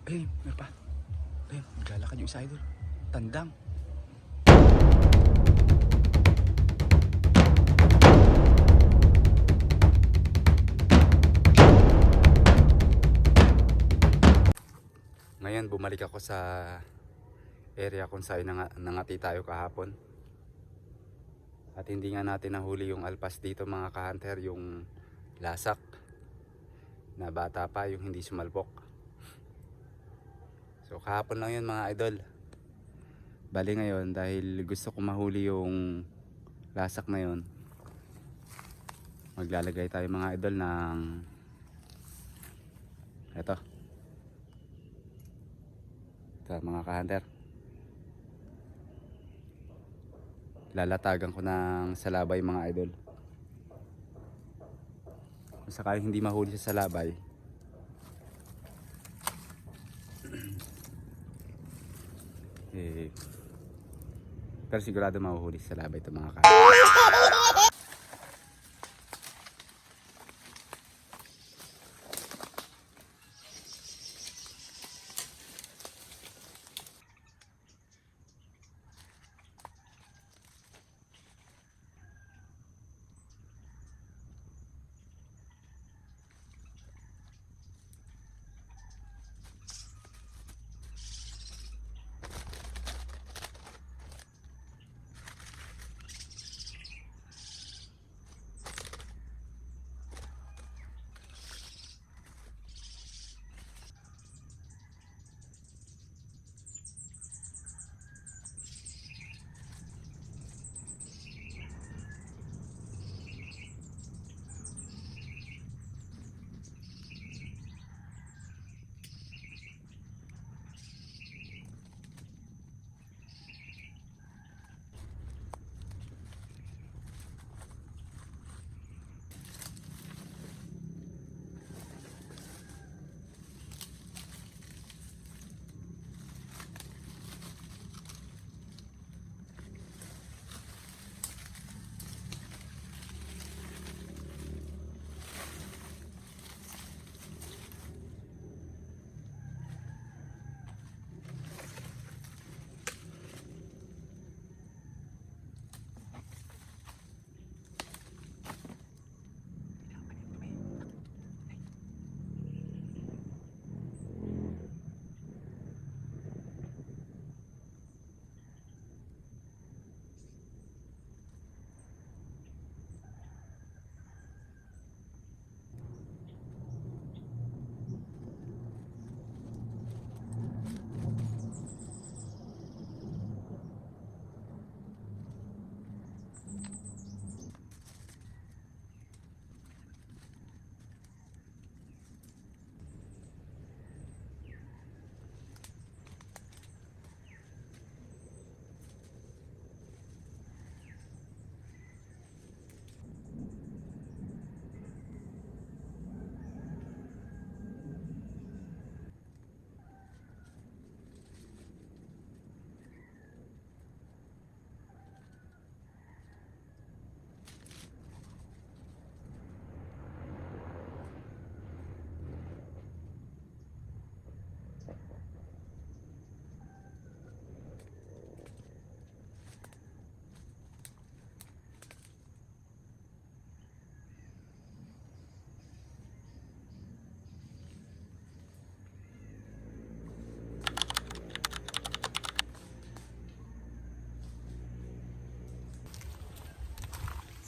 Ayun, meron pa. Ayun, naglalakad yung isa idol. Tandang. Ngayon bumalik ako sa area kung saan nangati tayo kahapon. At hindi nga natin nahuli yung alpas dito mga ka-hunter, yung lasak na bata pa, yung hindi sumalpok. So kahapon lang yun mga idol. Bali ngayon dahil gusto ko mahuli yung lasak na yun, maglalagay tayo mga idol ng ito mga ka-hunter. Lalatagan ko ng salabay mga idol. Kung sakali hindi mahuli sa salabay, pero sigurado mahuhuli sa salabay ito mga ka-hunter.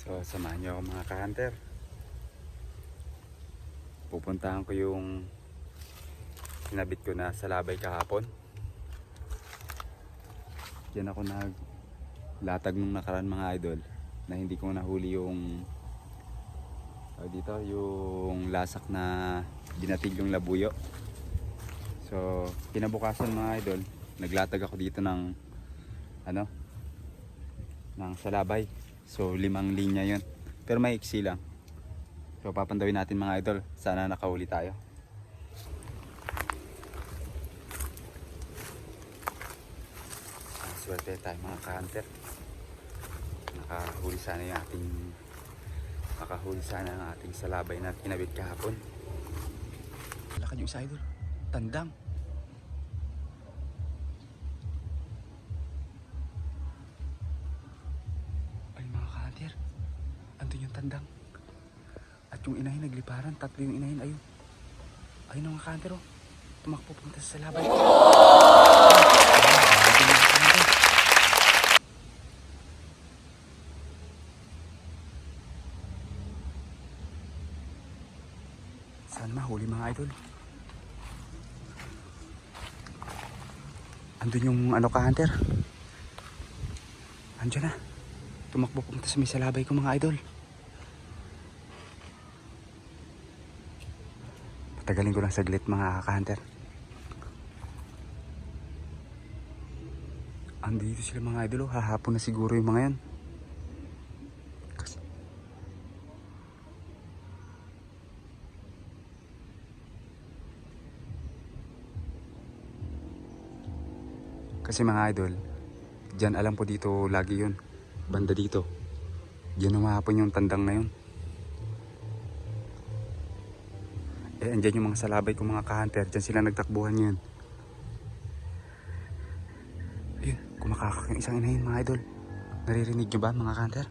So samahan nyo ako mga ka-hunter. Pupuntahan ko yung kinabit ko na salabay kahapon. Diyan ako naglatag nung nakaraan mga idol na hindi ko nahuli yung dito yung lasak na binatig yung labuyo. So kinabukasan mga idol, naglatag ako dito ng ng salabay. So 5 linya yun, pero may iksi lang. So papandawin natin mga idol, sana nakahuli tayo. Swerte tayo mga ka-hunter. Nakahuli sana ang ating salabay na kinabit kahapon. Lakad yung isa idol, tandang. tandang. At yung inahin nagliparan, 3 yung inahin, ayun. Ayun ang mga ka-hunter oh. Tumakbo punta sa salabay. Saan mahuli mga idol? Andun yung ano ka-hunter. Andiyan na. Tumakbo pumunta sa may salabay ko mga idol. Patagalin ko lang saglit mga ka-hunter. Andito sila mga idol oh. Hahapon na siguro yung mga yan. Kasi mga idol, dyan alam po dito lagi yun. Banda dito. Diyan umahapon yung tandang na yun. Eh, andyan yung mga salabay ko mga ka-hunter. Dyan sila nagtakbuhan yun. Ayun, kumakakak yung isang inahin mga idol. Naririnig nyo ba mga ka-hunter?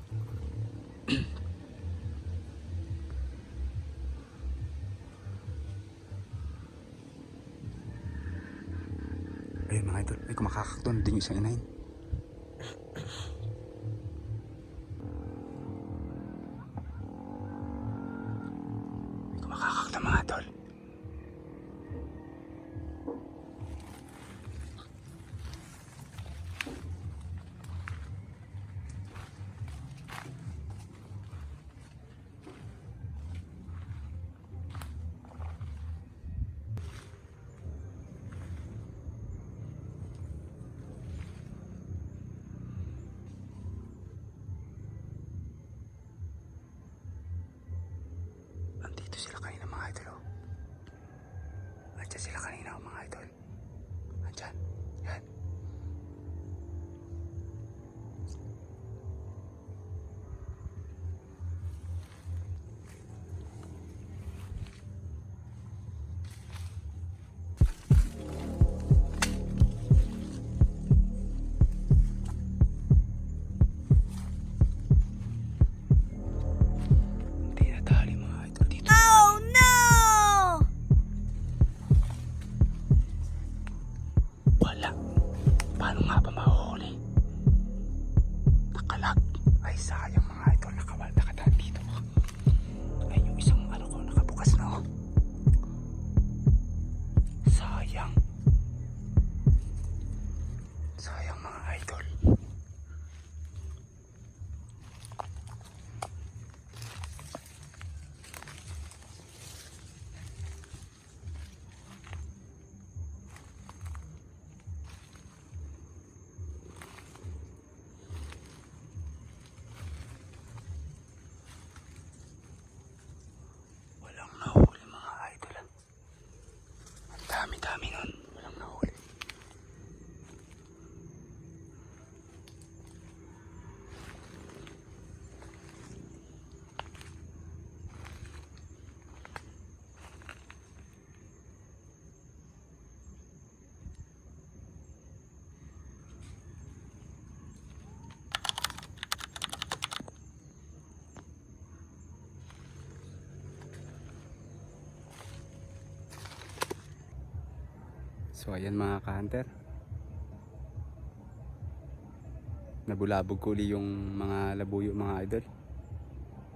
Ayun mga idol, ay kumakakak doon. Din yung isang inahin. Ay kumakakak na mga idol. Andito sila kanina mga idol oh. Andyan sila kanina oh, mga idol. Andyan. Yan. Hindi nadali mga idol dito. Oh no! Wala. Paano nga ba mahuhuli? Nakalag. Ay sayang mga idol. Nakadaan dito. Ay yung isang ano ko nakabukas na oh. Sayang. Sayang mga idol. Walang nahuli mga idol. Ang dami-dami nun. Walang nahuli. So ayan mga ka-hunter. Nabulabog ko uli yung mga labuyo mga idol.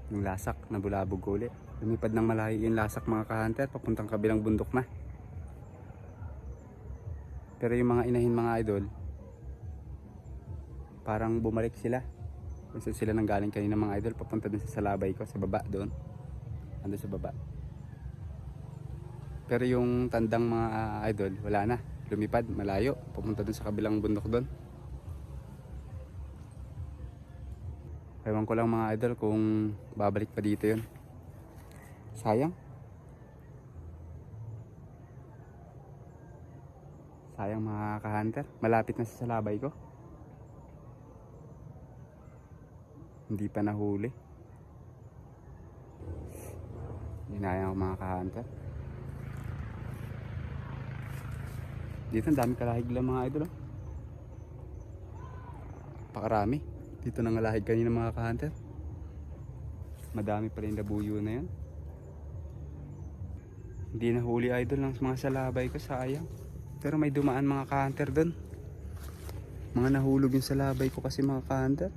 Yung lasak nabulabog ko uli. Lumipad ng malayo yung lasak mga ka-hunter papuntang kabilang bundok na. Pero yung mga inahin mga idol, parang bumalik sila. Kasi sila nang galing kanina mga idol papunta dun sa salabay ko sa baba doon. Ando sa baba. Pero yung tandang mga idol, wala na. Lumipad, malayo. Pupunta dun sa kabilang bundok doon. Ewan ko lang mga idol kung babalik pa dito yun. Sayang. Sayang mga ka-hunter. Malapit na sa salabay ko. Hindi pa nahuli. Hinayang ako mga ka-hunter. Dito ang dami kalahig lang mga idol. Pakarami. Dito nangalahig kanina mga ka-hunter. Madami pa rin labuyo na yun. Hindi nahuli idol ng mga salabay ko, sayang. Pero may dumaan mga ka-hunter doon. Mga nahulog yung salabay ko kasi mga ka-hunter.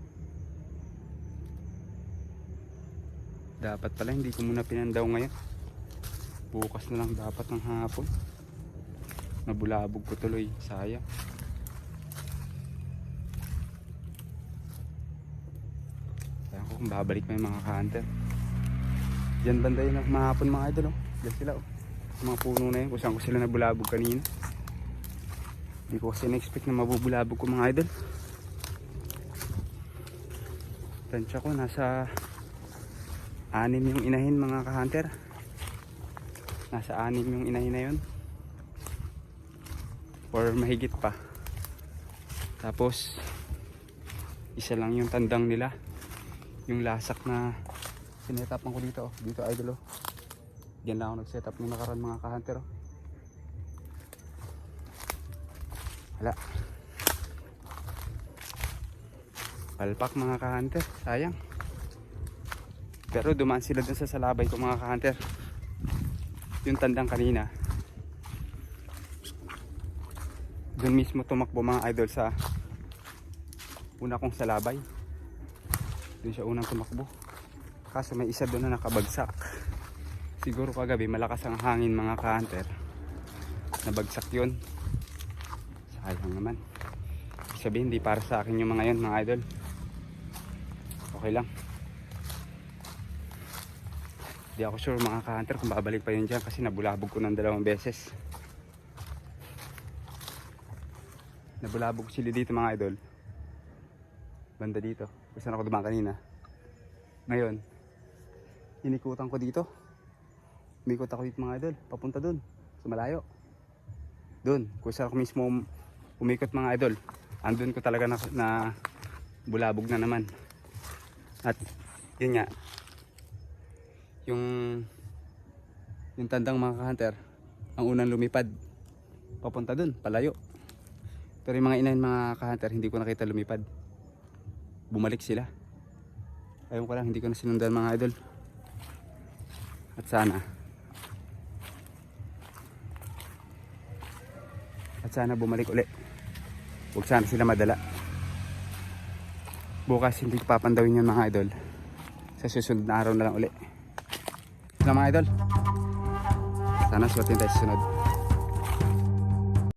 Dapat pala hindi ko muna pinandaw ngayon. Bukas na lang dapat ng hapon. Nabulabog ko tuloy, sayang. Sayang ko kung babalik pa yung mga ka-hunter. Diyan banda yun ang mahapon mga idol, oh. Diyan sila, oh. Mga puno na yun kung saan ko sila nabulabog kanina. Hindi ko kasi na-expect na mabubulabog ko mga idol. Tansya ko nasa 6 yung inahin mga ka-hunter. Nasa 6 yung inahin na yun. Or mahigit pa. Tapos isa lang yung tandang nila. Yung lasak na sinetapan ko dito, oh. Dito idol, oh. Diyan lang ako nag-setup nung nakaraan mga ka-hunter, oh. Wala. Palpak mga ka-hunter, sayang. Pero dumaan sila dun sa salabay ko mga ka-hunter. Yung tandang kanina, dun mismo tumakbo mga idol sa una kong salabay. Dun siya unang tumakbo. Kaso may isa dun na nakabagsak. Siguro kagabi malakas ang hangin mga ka-hunter. Nabagsak yun. Sayang naman. Sabihin hindi para sa akin yung mga yun mga idol. Okay lang. Di ako sure mga ka-hunter kung babalik pa yun dyan kasi nabulabog ko ng 2 beses. Nabulabog sila dito mga idol. Banda dito. Kung saan ako dumaan kanina. Ngayon, inikutan ko dito. Umikot ako dito mga idol. Papunta dun. Sa malayo. Dun. Kung saan ako mismo umikot mga idol. Andun ko talaga na bulabog na naman. At yun nga. Yung tandang mga ka-hunter ang unang lumipad papunta dun, palayo. Pero yung mga inahin mga ka-hunter hindi ko nakita lumipad. Bumalik sila. Ayaw ko lang, hindi ko na sinundan mga idol. At sana bumalik uli. Huwag sana sila madala. Bukas hindi ko papandawin yun mga idol. Sa susunod na araw na lang uli. Mga idol, sana suotin tayo sa sunod.